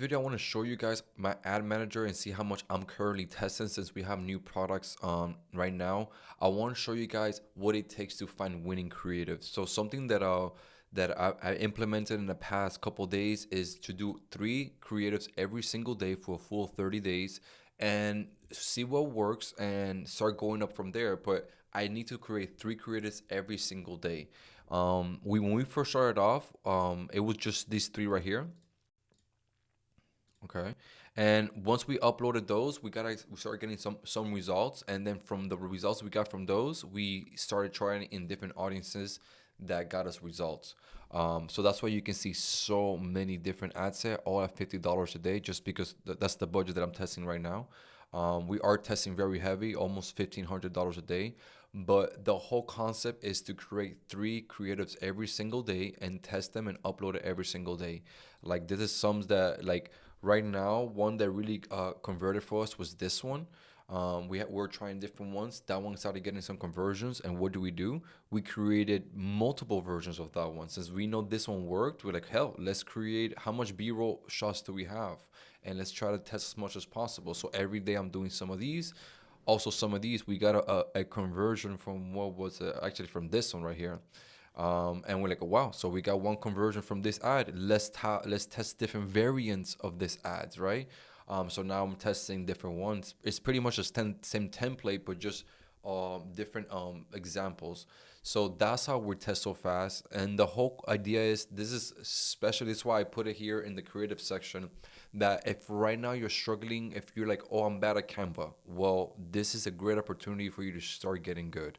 Video, I want to show you guys my ad manager and see how much I'm currently testing since we have new products right now. I want to show you guys what it takes to find winning creatives. So something that I implemented in the past couple days is to do 3 creatives every single day for a full 30 days and see what works and start going up from there. But I need to create 3 creatives every single day. When we first started off, it was just these 3 right here. Okay. And once we uploaded those, we started getting some results, and then from the results we got from those, we started trying in different audiences that got us results. So that's why you can see so many different ad set all at $50 a day, just because that's the budget that I'm testing right now. We are testing very heavy, almost $1,500 a day. But the whole concept is to create 3 creatives every single day and test them and upload it every single day. Like this is some that like right now, one that really converted for us was this one. We're trying different ones. That one started getting some conversions, and what do? We created multiple versions of that one. Since we know this one worked, we're like, hell, let's create. How much B-roll shots do we have? And let's try to test as much as possible. So every day I'm doing some of these. Also, some of these we got a conversion from what was actually from this one right here. And we're like, wow, so we got one conversion from this ad. Let's test different variants of this ads, right? So now I'm testing different ones. It's pretty much the same template, but just different examples. So that's how we test so fast. And the whole idea is this is special. This is why I put it here in the creative section. That if right now you're struggling, if you're like, oh, I'm bad at Canva, well, this is a great opportunity for you to start getting good.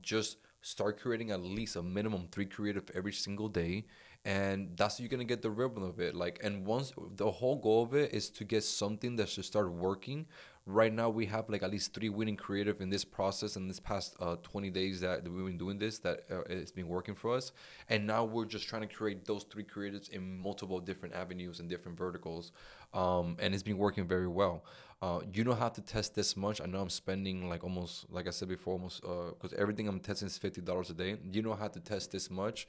Just start creating at least a minimum 3 creative every single day, and that's how you're gonna get the rhythm of it. Like, and once the whole goal of it is to get something that should start working. Right now we have like at least 3 winning creative in this process in this past 20 days that we've been doing this, that it's been working for us. And now we're just trying to create those 3 creatives in multiple different avenues and different verticals, and it's been working very well. You don't have to test this much. I know I'm spending like almost, like I said before, almost because everything I'm testing is $50 a day. You don't have to test this much,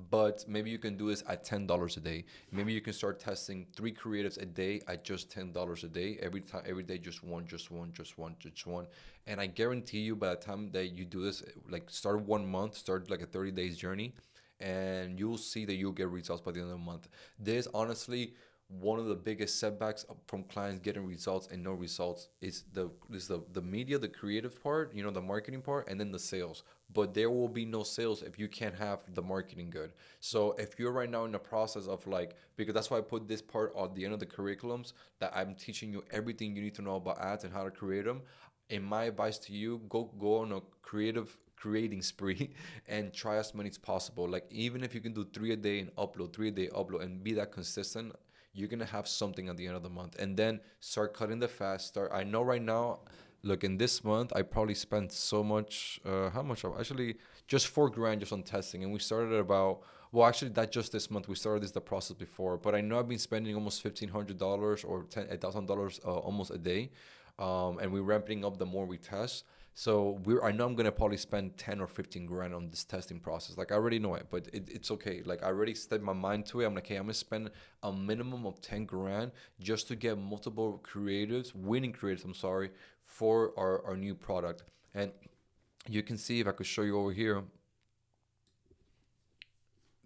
but maybe you can do this at $10 a day. Maybe you can start testing 3 creatives a day at just $10 a day. Every time, every day, just one, just one, just one, just one. And I guarantee you, by the time that you do this, like start 1 month, start like a 30 days journey, and you'll see that you'll get results by the end of the month. This honestly one of the biggest setbacks from clients getting results and no results is the media, the creative part, the marketing part, and then the sales. But there will be no sales if you can't have the marketing good. So if you're right now in the process of like, because that's why I put this part at the end of the curriculums, that I'm teaching you everything you need to know about ads and how to create them. In my advice to you, go on a creating spree and try as many as possible. Like, even if you can do 3 a day and upload, 3 a day upload, and be that consistent, you're gonna have something at the end of the month. And then start cutting the fast. Start. I know right now, look, in this month I probably spent so much. How much? Actually, just 4 grand just on testing, and we started at about. Well, actually, that just this month. We started the process before, but I know I've been spending almost $1,500 or $1,000 almost a day, and we're ramping up the more we test. So I know I'm gonna probably spend 10 or 15 grand on this testing process. Like, I already know it, but it's okay. Like, I already set my mind to it. I'm like, hey, I'm gonna spend a minimum of 10 grand just to get multiple creatives, winning creatives. I'm sorry, for our new product. And you can see, if I could show you over here,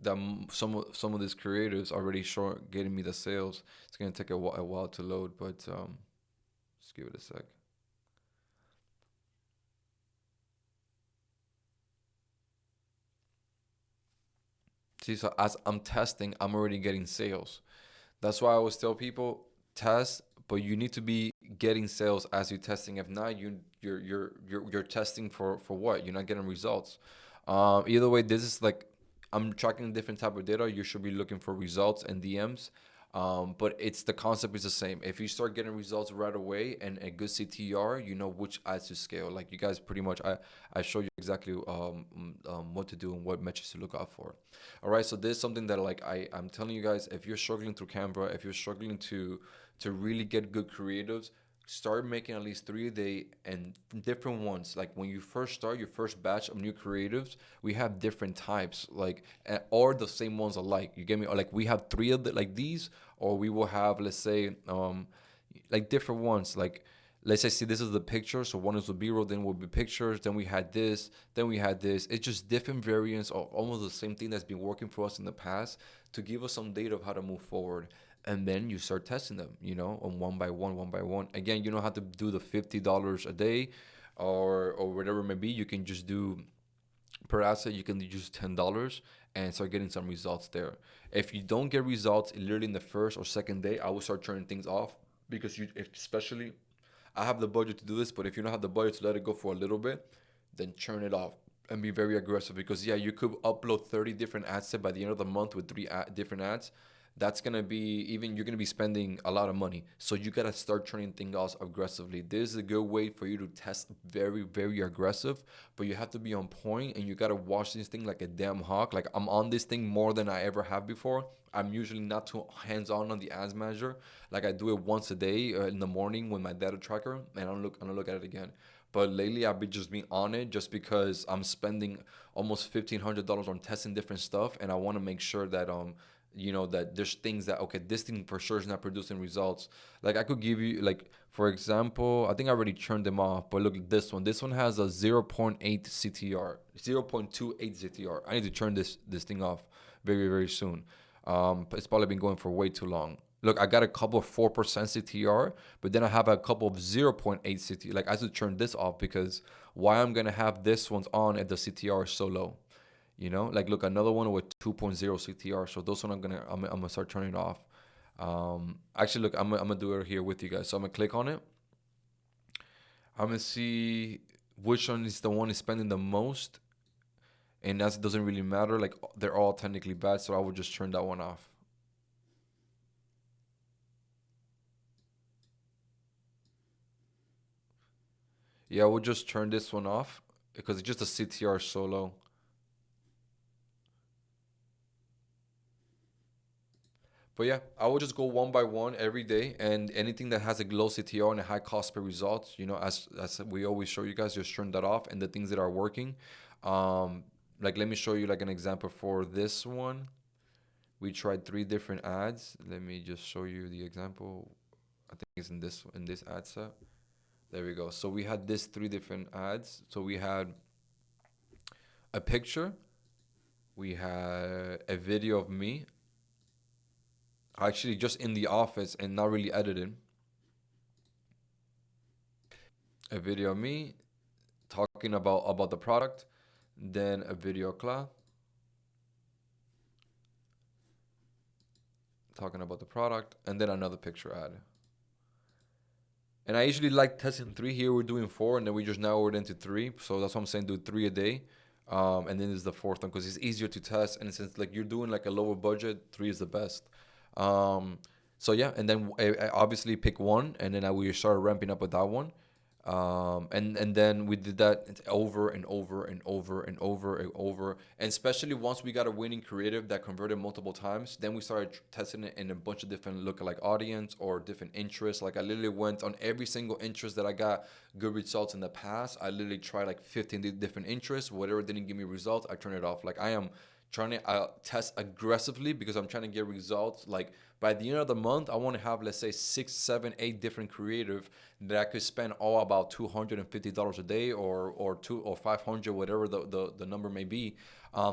that some of these creatives already short getting me the sales. It's gonna take a while to load, but just give it a sec. See, so as I'm testing, I'm already getting sales. That's why I always tell people, test, but you need to be getting sales as you're testing. If not, you're testing for what? You're not getting results. Either way, this is like, I'm tracking different type of data. You should be looking for results and DMs. But it's the concept is the same. If you start getting results right away and a good CTR, you know which ads to scale. Like, you guys pretty much, I show you exactly what to do and what metrics to look out for. All right, so this is something that, like, I'm telling you guys, if you're struggling through Canva, if you're struggling to really get good creatives, start making at least 3 a day and different ones. Like when you first start your first batch of new creatives, we have different types, like or the same ones alike. You get me? Or like we have three of the like these, or we will have, let's say, like different ones. Like let's say, see, this is the picture. So one is the B-roll, then will be pictures. Then we had this. Then we had this. It's just different variants of almost the same thing that's been working for us in the past to give us some data of how to move forward. And then you start testing them, on one by one, one by one. Again, you don't have to do the $50 a day, or whatever it may be. You can just do per asset. You can use $10 and start getting some results there. If you don't get results literally in the first or second day, I will start turning things off, because especially, I have the budget to do this, but if you don't have the budget to let it go for a little bit, then turn it off and be very aggressive, because yeah, you could upload 30 different ad sets by the end of the month with different ads. That's gonna be, even you're gonna be spending a lot of money. So you gotta start turning things off aggressively. This is a good way for you to test very, very aggressive, but you have to be on point and you gotta watch this thing like a damn hawk. Like I'm on this thing more than I ever have before. I'm usually not too hands on the ads manager. Like I do it once a day in the morning with my data tracker, and I don't look at it again. But lately, I've been just being on it just because I'm spending almost $1,500 on testing different stuff, and I want to make sure that that there's things that, okay, this thing for sure is not producing results. Like I could give you, like, for example, I think I already turned them off, but look at this one. This one has a 0.8 CTR, 0.28 CTR. I need to turn this thing off very, very soon. It's probably been going for way too long. Look, I got a couple of 4% CTR, but then I have a couple of zero point 0.8 CTR. Like I should turn this off, because why I'm gonna have this one's on if the CTR is so low? Like look, another one with 2.0 CTR. So those one I'm gonna start turning off. Actually, look, I'm gonna do it here with you guys. So I'm gonna click on it. I'm gonna see which one is the one is spending the most, and that doesn't really matter. Like they're all technically bad, so I would just turn that one off. Yeah, I would just turn this one off because it's just a CTR so low. But yeah, I would just go one by one every day, and anything that has a low CTR and a high cost per result, as we always show you guys, just turn that off. And the things that are working, um, like let me show you like an example for this one. We tried three different ads. Let me just show you the example. I think it's in this ad set. There we go. So we had this three different ads. So we had a picture, we had a video of me, actually just in the office and not really edited. A video of me talking about the product, then a video of Cla talking about the product, and then another picture ad. And I usually like testing three. Here we're doing four, and then we just narrowed it into three. So that's what I'm saying, do three a day. And then there's the fourth one because it's easier to test. And since like you're doing like a lower budget, three is the best. Um, so yeah, and then I obviously pick one, and then we started ramping up with that one. And then we did that over and over and over and over and over. And especially once we got a winning creative that converted multiple times, then we started testing it in a bunch of different lookalike audience or different interests. Like I literally went on every single interest that I got good results in the past. I literally tried like 15 different interests. Whatever didn't give me results, I turned it off. Like I am trying to test aggressively because I'm trying to get results. Like by the end of the month, I want to have, let's say, 6, 7, 8 different creative that I could spend all about $250 a day, or 500, whatever the number may be.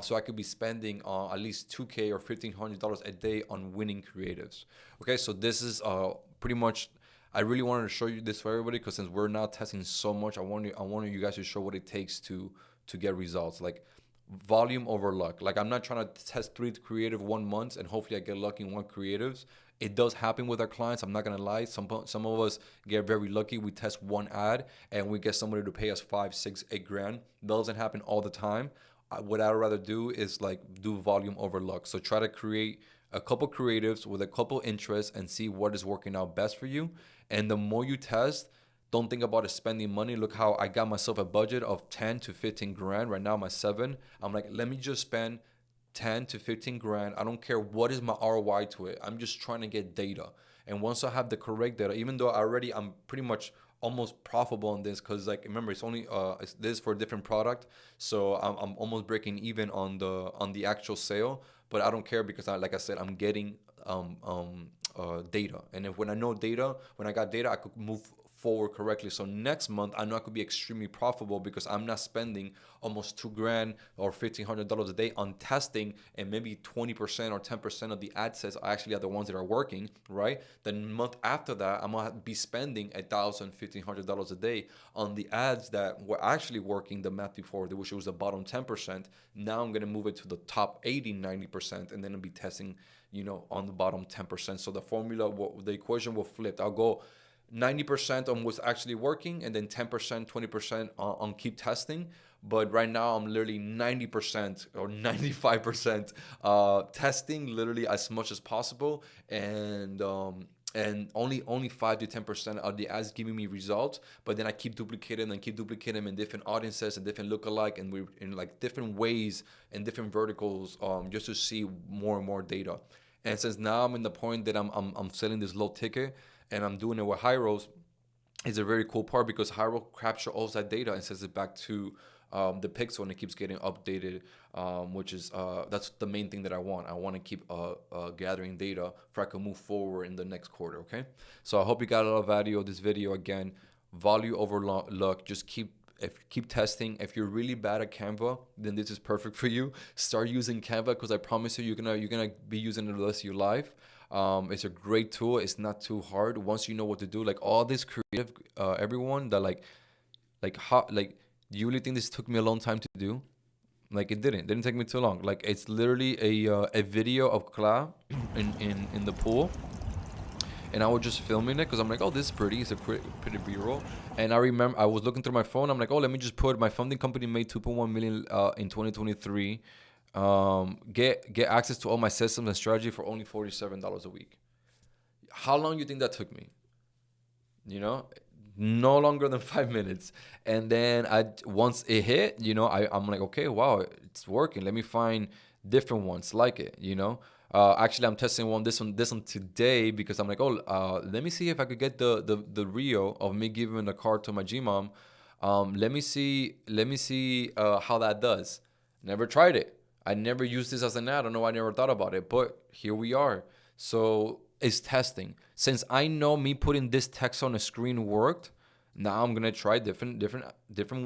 So I could be spending at least 2K or $1,500 a day on winning creatives. Okay, so this is pretty much. I really wanted to show you this for everybody because since we're now testing so much, I wanted you guys to show what it takes to get results. Like volume over luck. Like I'm not trying to test three creative 1 month and hopefully I get lucky in one creatives. It does happen with our clients. I'm not gonna lie. Some of us get very lucky. We test one ad and we get somebody to pay us 5, 6, 8 grand. That doesn't happen all the time. What I'd rather do is like do volume over luck. So try to create a couple creatives with a couple interests and see what is working out best for you. And the more you test, don't think about it spending money. Look how I got myself a budget of 10 to 15 grand. Right now, I'm at 7. I'm like, let me just spend 10 to 15 grand. I don't care what is my ROI to it. I'm just trying to get data. And once I have the correct data, even though I'm pretty much almost profitable on this, because like remember it's only this is for a different product, so I'm almost breaking even on the actual sale. But I don't care because like I said, I'm getting data, and if when I know data, when I got data, I could move forward correctly. So next month, I know I could be extremely profitable because I'm not spending almost 2 grand or $1,500 a day on testing, and maybe 20% or 10% of the ad sets are actually the ones that are working, right? The month after that, I'm gonna be spending $1,000, $1,500 a day on the ads that were actually working the month before, which was the bottom 10%. Now I'm gonna move it to the top 80, 90%, and then I'll be testing, on the bottom 10%. So the formula, the equation will flip. I'll go 90% on what's actually working, and then 10%, 20% on keep testing. But right now, I'm literally 90% or 95% testing, literally as much as possible, and only 5 to 10% of the ads giving me results. But then I keep duplicating and keep duplicating them in different audiences and different lookalike, and we in like different ways and different verticals, just to see more and more data. And since now I'm in the point that I'm selling this low ticket, and I'm doing it with Hyros, is a very cool part because Hyro capture all that data and sends it back to the pixel, and it keeps getting updated, which is that's the main thing that I want. I want to keep gathering data for I can move forward in the next quarter. Okay, so I hope you got a lot of value of this video. Again, value over luck. Just keep testing. If you're really bad at Canva, then this is perfect for you. Start using Canva, because I promise you, you're gonna be using it the rest of your life. It's a great tool. It's not too hard once you know what to do. Like all this creative, everyone that how do you really think this took me a long time to do? Like it didn't take me too long. Like it's literally a video of Cla in the pool, and I was just filming it because I'm like, oh, this is pretty. It's a pretty B-roll. And I remember I was looking through my phone. I'm like, oh, let me just put my funding company made 2.1 million in 2023. Get access to all my systems and strategy for only $47 a week. How long do you think that took me? You know, no longer than 5 minutes. And then once it hit, I'm like, okay, wow, it's working. Let me find different ones like it. Actually, I'm testing this one today because I'm like, oh, let me see if I could get the reel of me giving the card to my Gmom. Let me see how that does. Never tried it. I never used this as an ad. I don't know. I never thought about it, but here we are. So it's testing. Since I know me putting this text on a screen worked, now I'm gonna try different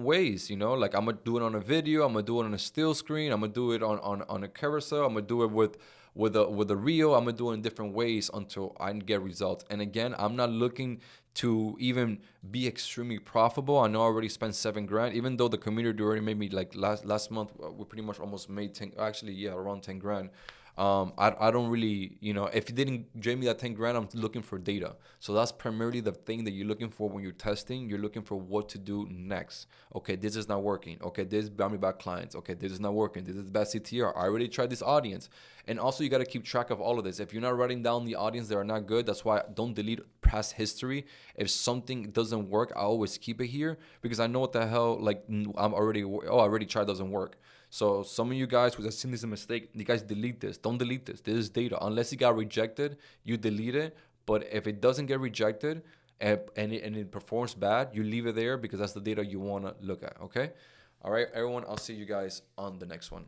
ways. Like I'm gonna do it on a video. I'm gonna do it on a still screen. I'm gonna do it on a carousel. I'm gonna do it with a reel. I'm gonna do it in different ways until I get results. And again, I'm not looking to even be extremely profitable. I know I already spent 7 grand, even though the community already made me like last month. We pretty much almost made 10. Actually, yeah, around 10 grand. I don't really, if you didn't drain me that 10 grand, I'm looking for data. So that's primarily the thing that you're looking for when you're testing. You're looking for what to do next. Okay, this is not working. Okay, this is bound me back clients. Okay, this is not working. This is bad CTR. I already tried this audience. And also, you got to keep track of all of this. If you're not writing down the audience that are not good, that's why don't delete past history. If something doesn't work, I always keep it here because I know what the hell, like, I already tried, doesn't work. So some of you guys who have seen this as a mistake, you guys delete this. Don't delete this. This is data. Unless it got rejected, you delete it. But if it doesn't get rejected and it performs bad, you leave it there because that's the data you want to look at. Okay? All right, everyone. I'll see you guys on the next one.